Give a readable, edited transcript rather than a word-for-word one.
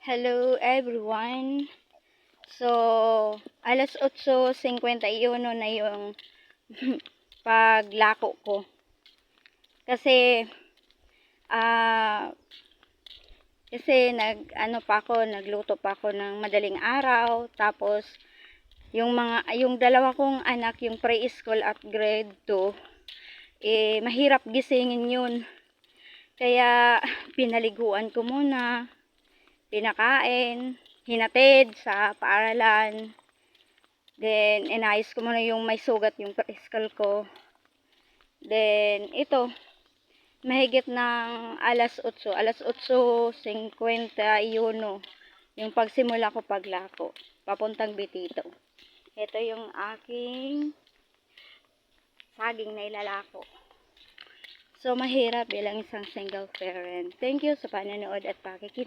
Hello everyone. So, alas 8:51 na yung paglako ko. Kasi nagluto pa ako ng madaling araw, tapos yung dalawa kong anak, yung preschool at grade 2, mahirap gisingin yun. Kaya pinaliguan ko muna, pinakain, hinatid sa paaralan. Then inayos ko muna yung may sugat yung preschool ko. Then ito, mahigit ng alas 8:51 yung pagsimula ko paglako papuntang Betito. Ito yung aking saging na ilalako. So mahirap bilang isang single parent. Thank you sa panonood at pakikinig.